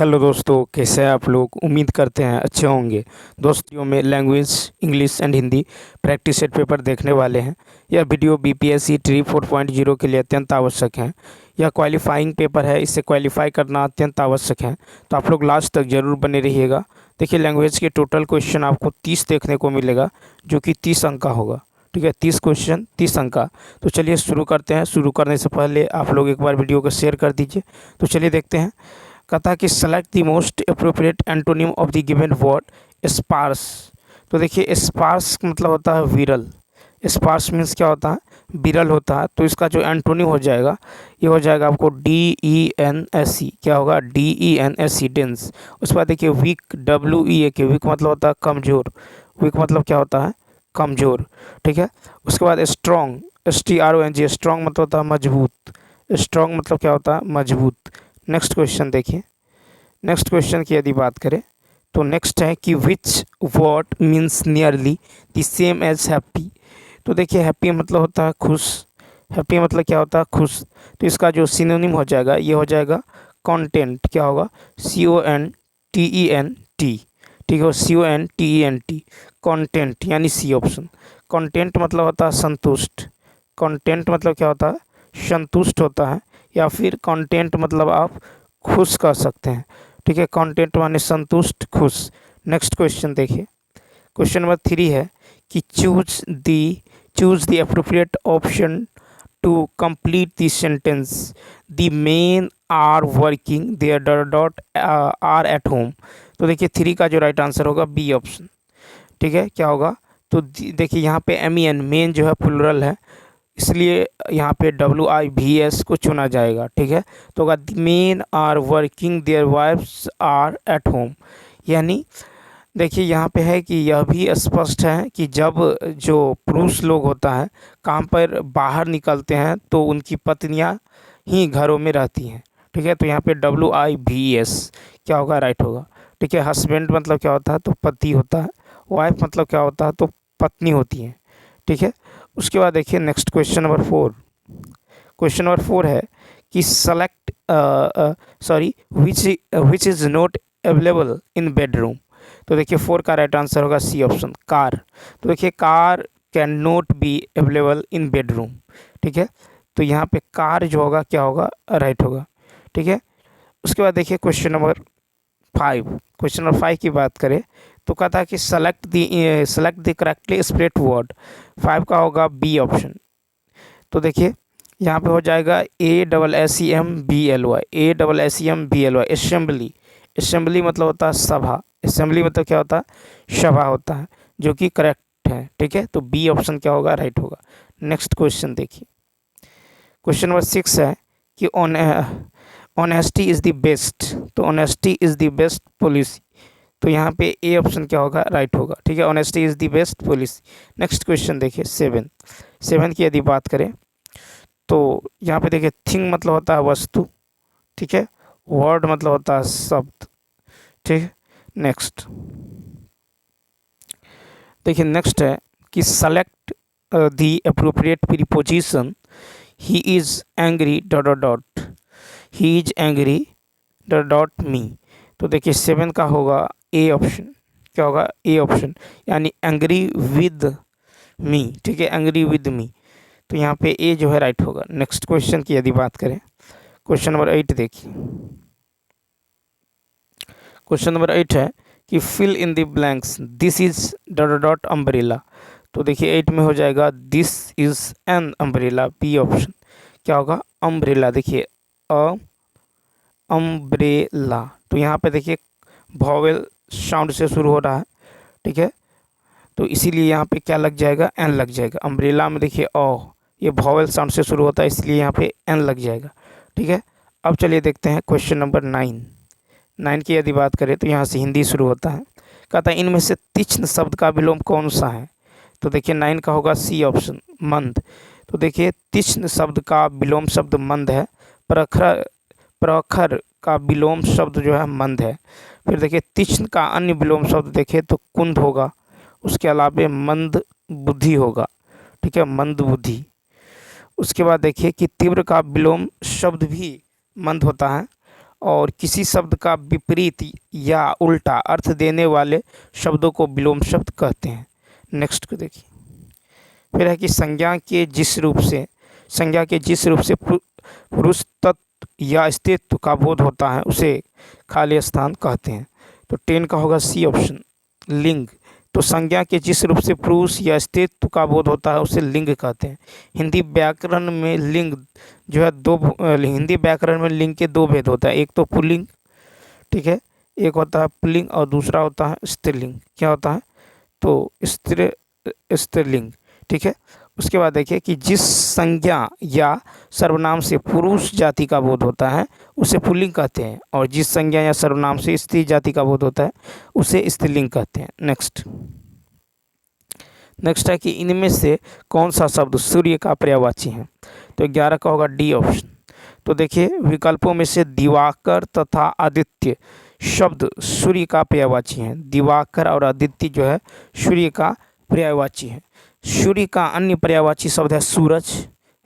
Hello दोस्तों, कैसे हैं आप लोग। उम्मीद करते हैं अच्छे होंगे। दोस्तों में language English and Hindi practice set paper देखने वाले हैं। यह वीडियो बीपीएससी ट्री 4.0 के लिए अत्यंत आवश्यक है। यह क्वालिफाइंग पेपर है, इसे क्वालिफाई करना अत्यंत आवश्यक है, तो आप लोग लास्ट तक जरूर बने रहिएगा। देखिए, लैंग्वेज के टोटल क्वेश्चन आपको 30 देखने को मिलेगा, जो कि 30 अंक का होगा। ठीक है, 30 क्वेश्चन 30 अंक का। तो चलिए शुरू करते हैं। शुरू करने से पहले आप लोग एक बार वीडियो को शेयर कर दीजिए। तो चलिए देखते हैं। कहता कि select the most appropriate antonym of the given word sparse. तो देखिए, स्पार्स मतलब होता है विरल। स्पार्स मीन्स क्या होता है, विरल होता है। तो इसका जो एंटोनिम हो जाएगा, ये हो जाएगा आपको DENSE। क्या होगा, DENSE, डेंस। उसके बाद देखिए वीक, WEAK, वीक मतलब होता है कमज़ोर। वीक मतलब क्या होता है, कमज़ोर। ठीक है। उसके बाद स्ट्रॉन्ग, STRONG, स्ट्रॉन्ग मतलब होता है मजबूत। स्ट्रॉन्ग मतलब क्या होता है, मजबूत। नेक्स्ट क्वेश्चन देखिए। नेक्स्ट क्वेश्चन की यदि बात करें तो नेक्स्ट है कि which word means nearly the same as happy. तो देखिए, हैप्पी मतलब होता है खुश। हैप्पी मतलब क्या होता है, खुश। तो इसका जो सिनोनिम हो जाएगा, ये हो जाएगा कंटेंट। क्या होगा, CONTENT। ठीक है, CONTENT, कंटेंट यानी सी ऑप्शन। कंटेंट मतलब होता है संतुष्ट। कंटेंट मतलब क्या होता है, संतुष्ट होता है। या फिर कंटेंट मतलब आप खुश कर सकते हैं। ठीक है, कंटेंट माने संतुष्ट, खुश। नेक्स्ट क्वेश्चन देखिए। क्वेश्चन नंबर 3 है कि choose the appropriate option to complete the sentence. The men are working, their dot dot are at home. तो देखिए 3 का जो राइट आंसर होगा बी ऑप्शन। ठीक है, क्या होगा, तो देखिए यहाँ पे MEN, मेन जो है प्लुरल है, इसलिए यहाँ पे WIVS को चुना जाएगा। ठीक है, तो होगा men are working, their wives are at home. यानी देखिए यहाँ पे है कि यह भी स्पष्ट है कि जब जो पुरुष लोग होता है काम पर बाहर निकलते हैं तो उनकी पत्नियाँ ही घरों में रहती हैं। ठीक है, तो यहाँ पे WIVS क्या होगा, राइट होगा। ठीक है, हस्बैंड मतलब क्या होता है, तो पति होता है। वाइफ मतलब क्या होता है, तो पत्नी होती है। ठीक है। उसके बाद देखिए next question number 4। Question number 4 है कि select sorry which is not available in bedroom. तो देखिए 4 का राइट आंसर होगा सी ऑप्शन, कार। तो देखिए car can not be available in bedroom. ठीक है, तो यहाँ पे कार जो होगा क्या होगा, राइट होगा। ठीक है। उसके बाद देखिए क्वेश्चन नंबर 5। क्वेश्चन नंबर 5 की बात करें तो कहता है कि select the correctly split word. 5 का होगा बी ऑप्शन। तो देखिए यहाँ पे हो जाएगा ASSEMBLY, ASSEMBLY, असेंबली। असेंबली मतलब होता है सभा। असेंबली मतलब क्या होता है, सभा होता है, जो कि करेक्ट है। ठीक है, तो बी ऑप्शन क्या होगा, राइट होगा। नेक्स्ट क्वेश्चन देखिए। क्वेश्चन नंबर 6 है कि ऑनेस्टी इज़ द बेस्ट। तो honesty is the best policy. तो यहाँ पे ए ऑप्शन क्या होगा, राइट होगा। ठीक है, honesty is the best policy. Next question देखिए 7 की यदि बात करें तो यहाँ पे देखिए थिंग मतलब होता है वस्तु। ठीक है, वर्ड मतलब होता है शब्द। ठीक है। नेक्स्ट देखिए, नेक्स्ट है कि select the appropriate preposition. He is angry dot dot dot, he is angry dot dot मी। तो देखिए 7 का होगा ए ऑप्शन। क्या होगा, ए ऑप्शन, यानी एंग्री विद मी। ठीक है, एंग्री विद मी। तो यहाँ पे ए जो है राइट होगा। नेक्स्ट क्वेश्चन की यदि बात करें, क्वेश्चन नंबर 8 देखिए। क्वेश्चन नंबर 8 है कि fill in the blanks, this is dot dot umbrella. तो देखिए 8 में हो जाएगा this is an umbrella, B option. क्या होगा, अम्ब्रेला। देखिए अम्ब्रेला, तो यहाँ पे देखिए वॉवेल साउंड से शुरू हो रहा है। ठीक है, तो इसीलिए यहाँ पे क्या लग जाएगा, एन लग जाएगा। अम्ब्रेला में देखिए ये वॉवेल साउंड से शुरू होता है, इसलिए यहाँ पे एन लग जाएगा। ठीक है। अब चलिए देखते हैं क्वेश्चन नंबर 9 की यदि बात करें तो यहाँ से हिंदी शुरू होता है। कहता है इनमें से तीक्ष्ण शब्द का विलोम कौन सा है। तो देखिए 9 का होगा सी ऑप्शन, मंद। तो देखिए तीक्ष्ण शब्द का विलोम शब्द मंद है। प्रखर का विलोम शब्द जो है मंद है। फिर देखिए तीक्ष्ण का अन्य विलोम शब्द देखें तो कुंद होगा। उसके अलावा मंद बुद्धि होगा। ठीक है, मंद बुद्धि। उसके बाद देखिए कि तीव्र का विलोम शब्द भी मंद होता है। और किसी शब्द का विपरीत या उल्टा अर्थ देने वाले शब्दों को विलोम शब्द कहते हैं। नेक्स्ट को देखिए, फिर है कि संज्ञा के जिस रूप से पुरुष तत्व या अस्तित्व का बोध होता है उसे खाली स्थान कहते हैं। तो 10 का होगा सी ऑप्शन, लिंग। तो संज्ञा के जिस रूप से पुरुष या अस्तित्व का बोध होता है उसे लिंग कहते हैं। हिंदी व्याकरण में लिंग जो है हिंदी व्याकरण में लिंग के दो भेद होता है, एक तो पुल्लिंग, ठीक है, एक होता है पुल्लिंग और दूसरा होता है स्त्रीलिंग। क्या होता है? तो स्त्रीलिंग, ठीक है। उसके बाद देखिए कि जिस संज्ञा या सर्वनाम से पुरुष जाति का बोध होता है उसे पुल्लिंग कहते हैं, और जिस संज्ञा या सर्वनाम से स्त्री जाति का बोध होता है उसे स्त्रीलिंग कहते हैं। नेक्स्ट है कि इनमें से कौन सा शब्द सूर्य का पर्यायवाची है? तो 11 का होगा डी ऑप्शन। तो देखिए विकल्पों में से दिवाकर तथा आदित्य शब्द सूर्य का पर्यायवाची हैं। दिवाकर और आदित्य जो है सूर्य का पर्यायवाची है। सूर्य का अन्य पर्यायवाची शब्द है सूरज,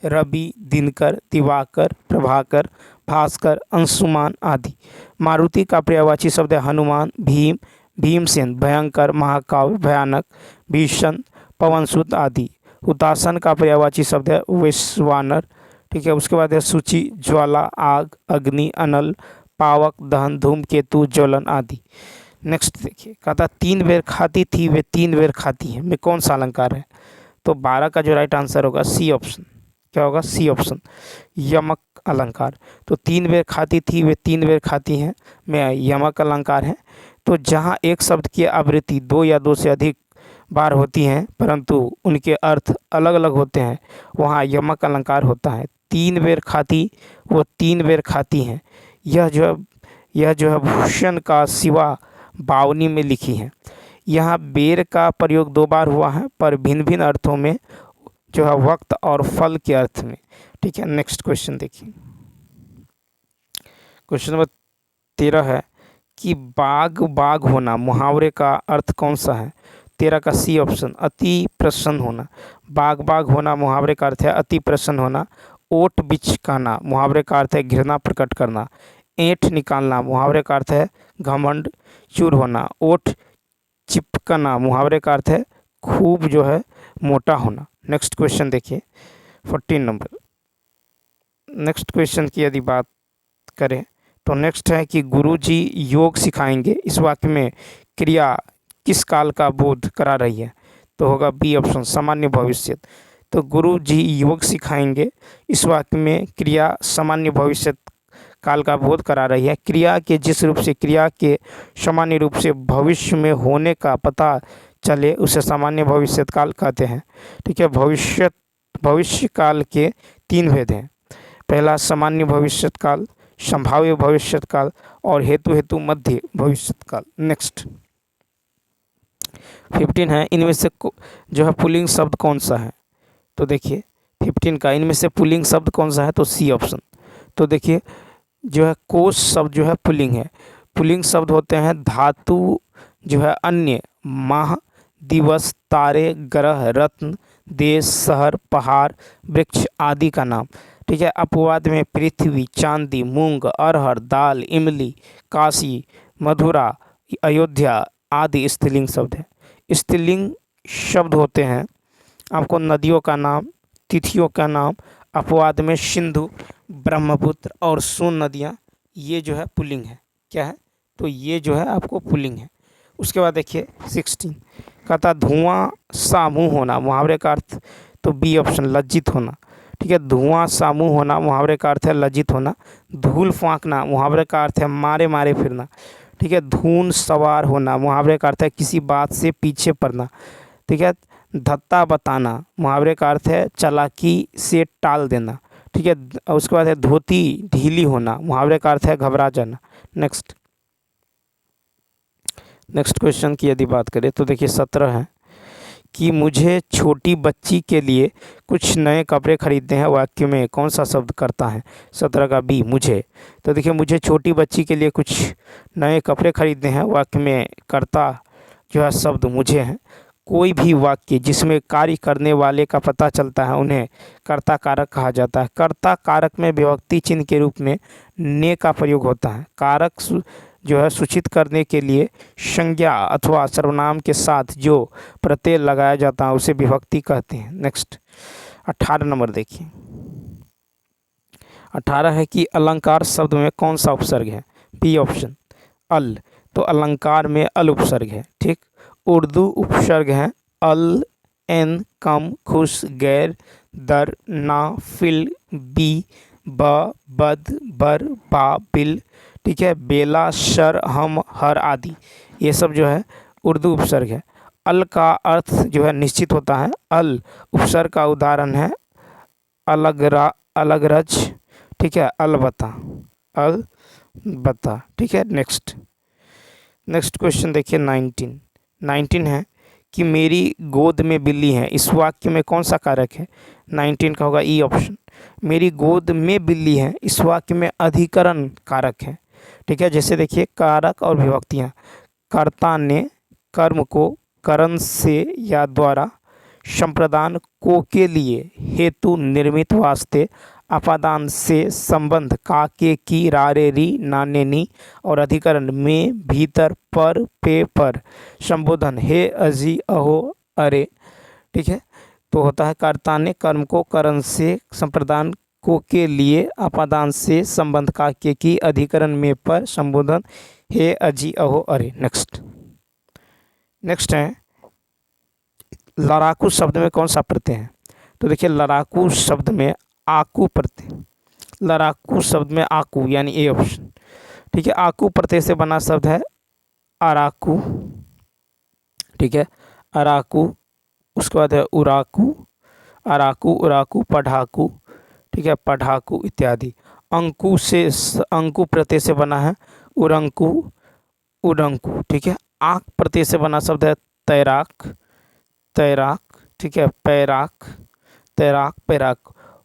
रवि, दिनकर, दिवाकर, प्रभाकर, भास्कर, अंशुमान आदि। मारुति का पर्यायवाची शब्द है हनुमान, भीम, भीमसेन, भयंकर, महाकाव्य, भयानक, भीषण, पवनसुत आदि। हुतासन का पर्यायवाची शब्द है वैश्वानर, ठीक है। उसके बाद है सूची, ज्वाला, आग, अग्नि, अनल, पावक, दहन, धूमकेतु, ज्वलन आदि। नेक्स्ट देखिए, कहता 3 बेर खाती थी वे 3 बेर खाती है में कौन सा अलंकार है? तो 12 का जो राइट आंसर होगा सी ऑप्शन। क्या होगा? सी ऑप्शन, यमक अलंकार। तो 3 बेर खाती थी वे 3 बेर खाती हैं में यमक अलंकार है। तो जहाँ एक शब्द की आवृत्ति 2 या 2 से अधिक बार होती हैं परंतु उनके अर्थ अलग अलग होते हैं वहाँ यमक अलंकार होता है। 3 बेर खाती वो 3 बेर खाती हैं, यह जो है भूषण का सिवा बावनी में लिखी है। यहाँ बेर का प्रयोग 2 बार हुआ है पर भिन्न भिन्न अर्थों में, जो है वक्त और फल के अर्थ में, ठीक है। नेक्स्ट क्वेश्चन देखिए, क्वेश्चन नंबर 13 है कि बाग बाग होना मुहावरे का अर्थ कौन सा है? 13 का सी ऑप्शन, अति प्रसन्न होना। बाग बाग होना मुहावरे का अर्थ है अति प्रसन्न होना। ओट बिचकाना मुहावरे का अर्थ है घृणा प्रकट करना। ऐंठ निकालना मुहावरे का अर्थ है घमंड चूर होना। ओठ चिपकना मुहावरे का अर्थ है खूब जो है मोटा होना। नेक्स्ट क्वेश्चन देखिए 14 नंबर। नेक्स्ट क्वेश्चन की यदि बात करें तो नेक्स्ट है कि गुरुजी योग सिखाएंगे, इस वाक्य में क्रिया किस काल का बोध करा रही है? तो होगा बी ऑप्शन, सामान्य भविष्य। तो गुरुजी योग सिखाएंगे, इस वाक्य में क्रिया सामान्य भविष्य काल का बोध करा रही है। क्रिया के जिस रूप से क्रिया के सामान्य रूप से भविष्य में होने का पता चले उसे सामान्य भविष्य काल कहते हैं, ठीक है। भविष्य काल के 3 भेद हैं। पहला सामान्य भविष्य काल, संभाव्य भविष्य काल और हेतु मध्य भविष्य काल। नेक्स्ट 15 है, इनमें से जो है पुल्लिंग शब्द कौन सा है? तो देखिए 15 का इनमें से पुल्लिंग शब्द कौन सा है? तो सी ऑप्शन। तो देखिए जो है कोश शब्द जो है पुल्लिंग है। पुल्लिंग शब्द होते हैं धातु जो है अन्य, माह, दिवस, तारे, ग्रह, रत्न, देश, शहर, पहाड़, वृक्ष आदि का नाम, ठीक है। अपवाद में पृथ्वी, चांदी, मूंग, अरहर, दाल, इमली, काशी, मथुरा, अयोध्या आदि स्त्रीलिंग शब्द है। स्त्रीलिंग शब्द होते हैं आपको नदियों का नाम, तिथियों का नाम, अपवाद में सिंधु, ब्रह्मपुत्र और सोन नदियाँ, ये जो है पुल्लिंग है। क्या है? तो ये जो है आपको पुल्लिंग है। उसके बाद देखिए 16 कहता धुआं सा मुँह होना मुहावरे का अर्थ, तो बी ऑप्शन, लज्जित होना, ठीक है। धुआं सा मुँह होना मुहावरे का अर्थ है लज्जित होना। धूल फाँकना मुहावरे का अर्थ है मारे मारे फिरना, ठीक है। धून सवार होना मुहावरे का अर्थ है किसी बात से पीछे पड़ना, ठीक है। धत्ता बताना मुहावरे का अर्थ है चालाकी से टाल देना, ठीक है। उसके बाद है धोती ढीली होना मुहावरे का अर्थ है घबरा जाना। नेक्स्ट क्वेश्चन की यदि बात करें तो देखिए 17 है कि मुझे छोटी बच्ची के लिए कुछ नए कपड़े खरीदने हैं, वाक्य में कौन सा शब्द करता है? 17 का बी, मुझे। तो देखिए मुझे छोटी बच्ची के लिए कुछ नए कपड़े खरीदने हैं, वाक्य में कर्ता जो है शब्द मुझे है। कोई भी वाक्य जिसमें कार्य करने वाले का पता चलता है उन्हें कर्ता कारक कहा जाता है। कर्ता कारक में विभक्ति चिन्ह के रूप में ने का प्रयोग होता है। कारक जो है सूचित करने के लिए संज्ञा अथवा सर्वनाम के साथ जो प्रत्यय लगाया जाता है उसे विभक्ति कहते हैं। नेक्स्ट 18 नंबर देखिए। 18 है कि अलंकार शब्द में कौन सा उपसर्ग है? बी ऑप्शन अल। तो अलंकार में अल उपसर्ग है। ठीक। उर्दू उपसर्ग है अल, एन, कम, खुश, गैर, दर, ना, फिल, बी, ब, बद, बर, बा, बिल। ठीक है। बेला, शर, हम, हर आदि ये सब जो है उर्दू उपसर्ग है। अल का अर्थ जो है निश्चित होता है। अल उपसर्ग का उदाहरण है अलगरज। ठीक है। अलबत्ता, अलबत्ता। ठीक है। नेक्स्ट क्वेश्चन देखिए 19 है कि मेरी गोद में बिल्ली है। इस वाक्य में कौन सा कारक है? 19 का होगा ई ऑप्शन। मेरी गोद में बिल्ली है इस वाक्य में अधिकरण कारक है। ठीक है। जैसे देखिए कारक और विभक्तियाँ। कर्ता ने कर्म को करण से या द्वारा, संप्रदान को के लिए, हेतु, निर्मित, वास्ते, अपादान से, संबंध का, के, की, रारे, री, नाने, नी और अधिकरण में, भीतर, पर, पे, पर, संबोधन हे, अजी, अहो, अरे। ठीक है। तो होता है कर्ता ने कर्म को करण से, संप्रदान को के लिए, अपादान से, संबंध का, के, की, अधिकरण में, पर, संबोधन हे, अजी, अहो, अरे। नेक्स्ट है लड़ाकू शब्द में कौन सा प्रत्यय है? तो देखिए लड़ाकू शब्द में आकू प्रत्यय। लड़ाकू शब्द में आकू यानी ए ऑप्शन। ठीक है। आकू प्रत्यय से बना शब्द है अराकू। ठीक है। अराकू, उसके बाद है उराकू, अराकू, उराकू, पढ़ाकू। ठीक है। पढ़ाकू इत्यादि। अंकु से, अंकु प्रत्यय से बना है उरंकू, उडंकू। ठीक है। आक प्रत्यय से बना शब्द है तैराक, तैराक। ठीक है। पैराक, तैराक, पैराक।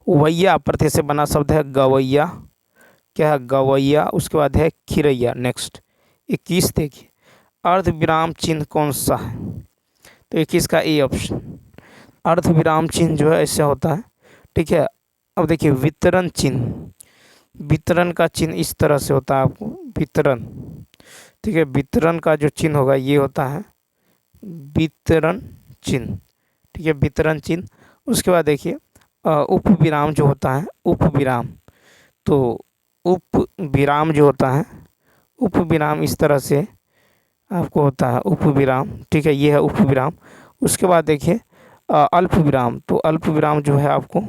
वैया प्रत्यय से बना शब्द है गवैया। क्या है? गवैया। उसके बाद है खिरैया। नेक्स्ट 21 देखिए अर्ध विराम चिन्ह कौन सा है? तो 21 का ए ऑप्शन। अर्ध विराम चिन्ह जो है ऐसे होता है। ठीक है। अब देखिए वितरण चिन्ह, वितरण का चिन्ह इस तरह से होता है आपको वितरण। ठीक है। वितरण का जो चिन्ह होगा ये होता है वितरण चिन्ह। ठीक है। वितरण चिन्ह। उसके बाद देखिए उप विराम जो होता है, उप विराम। तो उप विराम जो होता है, उप विराम इस तरह से आपको होता है उप विराम। ठीक है। ये है उप विराम। उसके बाद देखिए अल्प विराम। तो अल्प विराम जो है आपको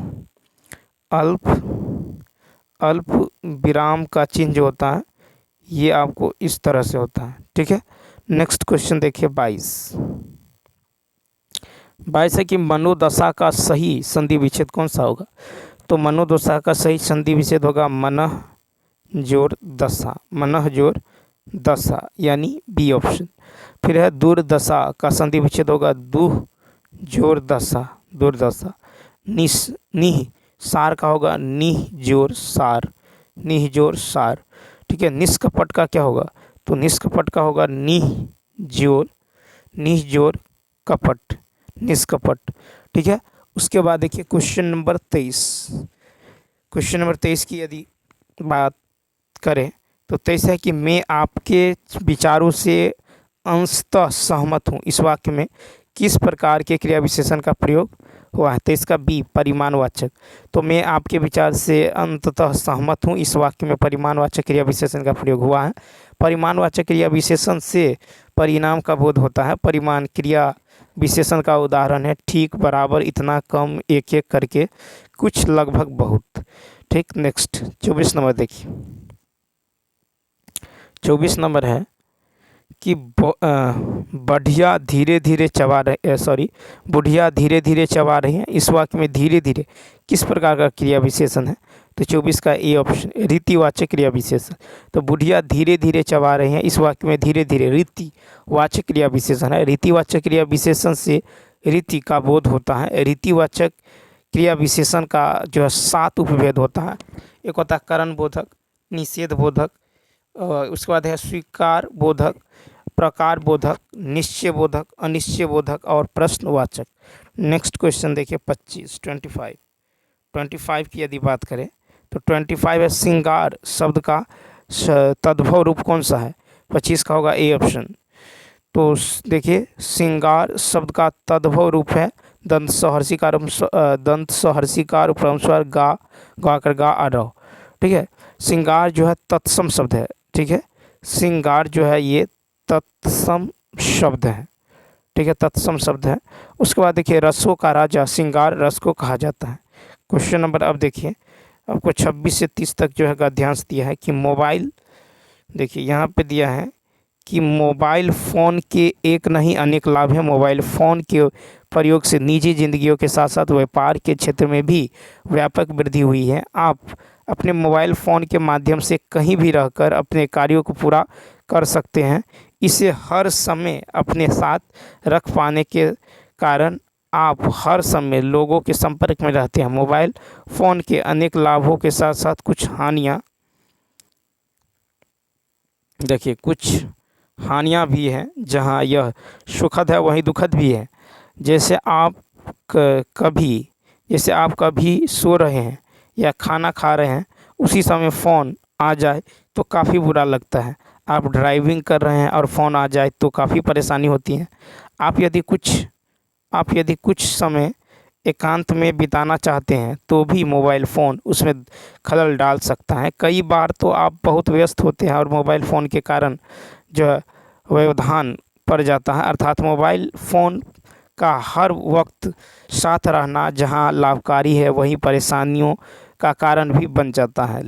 अल्प विराम का चिन्ह जो होता है ये आपको इस तरह से होता है। ठीक है। नेक्स्ट क्वेश्चन देखिए 22 है कि मनोदशा का सही संधि विच्छेद कौन सा होगा? तो मनोदशा का सही संधि विच्छेद होगा मनः जोड़ दशा, मनः जोड़ दशा यानी बी ऑप्शन। फिर है दुर्दशा का संधि विच्छेद होगा दुह जोड़ दशा, दुर्दशा। निह सार का होगा निह जोड़ सार, निह जोड़ सार। ठीक है। निष्कपट का क्या होगा? तो निष्कपट का होगा निह जोड़ कपट, निष्कपट। ठीक है। उसके बाद देखिए क्वेश्चन नंबर 23। क्वेश्चन नंबर 23 की यदि बात करें तो 23 है कि मैं आपके विचारों से अंशतः सहमत हूँ। इस वाक्य में किस प्रकार के क्रिया विशेषण का प्रयोग हुआ है? तो इसका बी परिमाणवाचक। तो मैं आपके विचार से अंततः सहमत हूँ इस वाक्य में परिमाणवाचक क्रिया विशेषण का प्रयोग हुआ है। परिमाणवाचक क्रिया विशेषण से परिणाम का बोध होता है। परिमाण क्रिया विशेषण का उदाहरण है ठीक, बराबर, इतना, कम, एक एक करके, कुछ, लगभग, बहुत। ठीक। नेक्स्ट 24 नंबर देखिए। 24 नंबर है कि बढ़िया धीरे धीरे चबा रहे, बुढ़िया धीरे धीरे चबा रही है। इस वाक्य में धीरे धीरे किस प्रकार का क्रिया विशेषण है? तो 24 का ए ऑप्शन रीतिवाचक क्रिया विशेषण। तो बुढ़िया धीरे धीरे चबा रहे हैं इस वाक्य में धीरे धीरे रीतिवाचक क्रिया विशेषण है। रीतिवाचक क्रिया विशेषण से रीति का बोध होता है। रीतिवाचक क्रिया विशेषण का जो है 7 उपभेद होता है। एक होता है करण बोधक, निषेध बोधक, उसके बाद है स्वीकार बोधक, प्रकार बोधक, निश्चय बोधक, अनिश्चय बोधक और प्रश्नवाचक। नेक्स्ट क्वेश्चन देखिए 25 की यदि बात करें तो 25 है श्रृंगार शब्द का तद्भव रूप कौन सा है? 25 का होगा ए ऑप्शन। तो देखिए श्रृंगार शब्द का तद्भव रूप है दंत सहर्षिकार उपसर्ग गा गा कर गा आ रहा। ठीक है, श्रृंगार जो है तत्सम शब्द है। ठीक है, श्रृंगार जो है ये तत्सम शब्द है। ठीक है, तत्सम शब्द है। उसके बाद देखिए रसों का राजा श्रृंगार रस को कहा जाता है। क्वेश्चन नंबर अब देखिए आपको 26 से 30 तक जो है गद्यांश दिया है कि मोबाइल, देखिए यहाँ पे दिया है कि मोबाइल फ़ोन के एक नहीं अनेक लाभ हैं। मोबाइल फ़ोन के प्रयोग से निजी जिंदगियों के साथ साथ व्यापार के क्षेत्र में भी व्यापक वृद्धि हुई है। आप अपने मोबाइल फ़ोन के माध्यम से कहीं भी रहकर अपने कार्यों को पूरा कर सकते हैं। इसे हर समय अपने साथ रख पाने के कारण आप हर समय लोगों के संपर्क में रहते हैं। मोबाइल फ़ोन के अनेक लाभों के साथ साथ कुछ हानियाँ, देखिए कुछ हानियाँ भी हैं। जहाँ यह सुखद है वहीं दुखद भी है। जैसे आप कभी सो रहे हैं या खाना खा रहे हैं, उसी समय फ़ोन आ जाए तो काफ़ी बुरा लगता है। आप ड्राइविंग कर रहे हैं और फ़ोन आ जाए तो काफ़ी परेशानी होती है। आप यदि कुछ समय एकांत में बिताना चाहते हैं तो भी मोबाइल फ़ोन उसमें खलल डाल सकता है। कई बार तो आप बहुत व्यस्त होते हैं और मोबाइल फ़ोन के कारण जो है व्यवधान पड़ जाता है। अर्थात मोबाइल फ़ोन का हर वक्त साथ रहना जहां लाभकारी है वहीं परेशानियों का कारण भी बन जाता है।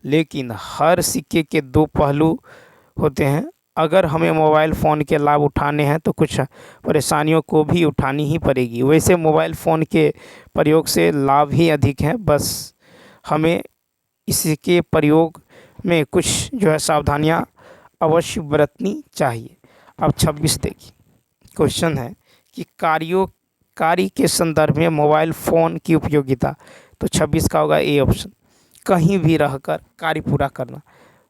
लेकिन हर सिक्के के दो पहलू होते हैं। अगर हमें मोबाइल फ़ोन के लाभ उठाने हैं तो कुछ परेशानियों को भी उठानी ही पड़ेगी। वैसे मोबाइल फ़ोन के प्रयोग से लाभ ही अधिक हैं, बस हमें इसके प्रयोग में कुछ जो है सावधानियां अवश्य बरतनी चाहिए। अब 26 देखिए क्वेश्चन है कि कार्य के संदर्भ में मोबाइल फ़ोन की उपयोगिता। तो 26 का होगा ए ऑप्शन, कहीं भी रहकर कार्य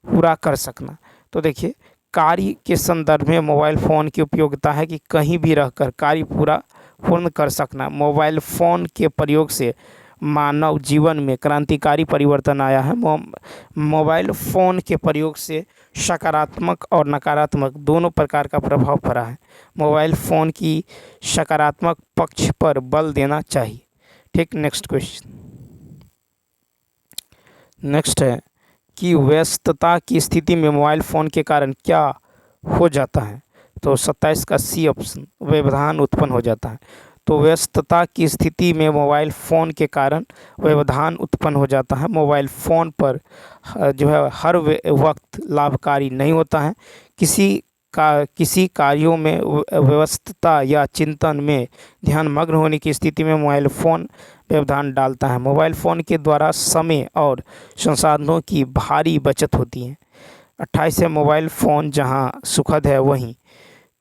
पूरा कर सकना। तो देखिए कार्य के संदर्भ में मोबाइल फ़ोन की उपयोगिता है कि कहीं भी रहकर कार्य पूर्ण कर सकना। मोबाइल फ़ोन के प्रयोग से मानव जीवन में क्रांतिकारी परिवर्तन आया है। मोबाइल फ़ोन के प्रयोग से सकारात्मक और नकारात्मक दोनों प्रकार का प्रभाव पड़ा है। मोबाइल फ़ोन की सकारात्मक पक्ष पर बल देना चाहिए। ठीक, नेक्स्ट क्वेश्चन है कि व्यस्तता की स्थिति में मोबाइल फ़ोन के कारण क्या हो जाता है? तो 27 का सी ऑप्शन, व्यवधान उत्पन्न हो जाता है। तो व्यस्तता की स्थिति में मोबाइल फ़ोन के कारण व्यवधान उत्पन्न हो जाता है। मोबाइल फ़ोन पर जो है हर वक्त लाभकारी नहीं होता है। किसी कार्यों में व्यस्तता या चिंतन में ध्यान मग्न होने की स्थिति में मोबाइल फ़ोन व्यवधान डालता है। मोबाइल फ़ोन के द्वारा समय और संसाधनों की भारी बचत होती है। 28 है मोबाइल फ़ोन जहां सुखद है वहीं,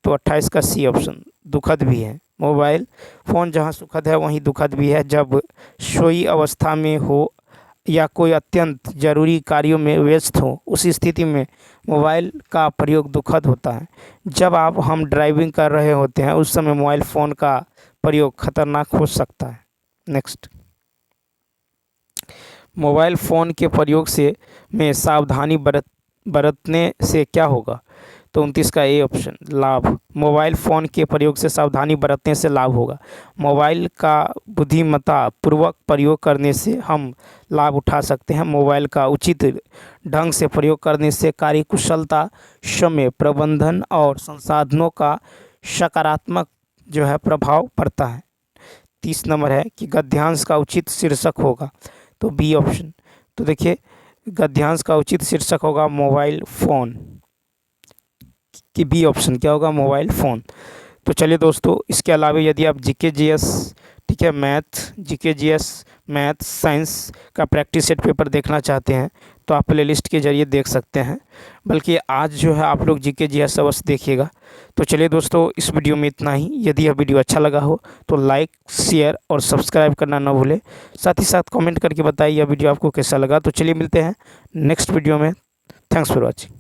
तो 28 का सी ऑप्शन दुखद भी है। मोबाइल फ़ोन जहां सुखद है वहीं दुखद भी है। जब सोई अवस्था में हो या कोई अत्यंत ज़रूरी कार्यों में व्यस्त हो, उस स्थिति में मोबाइल का प्रयोग दुखद होता है। जब हम ड्राइविंग कर रहे होते हैं उस समय मोबाइल फ़ोन का प्रयोग खतरनाक हो सकता है। नेक्स्ट, मोबाइल फ़ोन के प्रयोग में सावधानी बरतने से क्या होगा? तो 29 का ए ऑप्शन, लाभ। मोबाइल फ़ोन के प्रयोग से सावधानी बरतने से लाभ होगा। मोबाइल का बुद्धिमत्ता पूर्वक प्रयोग करने से हम लाभ उठा सकते हैं। मोबाइल का उचित ढंग से प्रयोग करने से कार्यकुशलता, समय प्रबंधन और संसाधनों का सकारात्मक जो है प्रभाव पड़ता है। 30 नंबर है कि गद्यांश का उचित शीर्षक होगा, तो बी ऑप्शन। तो देखिए गद्यांश का उचित शीर्षक होगा मोबाइल फ़ोन, कि बी ऑप्शन क्या होगा, मोबाइल फ़ोन। तो चलिए दोस्तों, इसके अलावा यदि आप जीके जीएस, ठीक है, मैथ साइंस का प्रैक्टिस सेट पेपर देखना चाहते हैं तो आप प्लेलिस्ट के जरिए देख सकते हैं। बल्कि आज जो है आप लोग जीके जीएस अवश्य देखिएगा। तो चलिए दोस्तों, इस वीडियो में इतना ही। यदि यह वीडियो अच्छा लगा हो तो लाइक, शेयर और सब्सक्राइब करना ना भूलें। साथ ही साथ कमेंट करके बताइए यह वीडियो आपको कैसा लगा। तो चलिए मिलते हैं नेक्स्ट वीडियो में। Thanks for watching.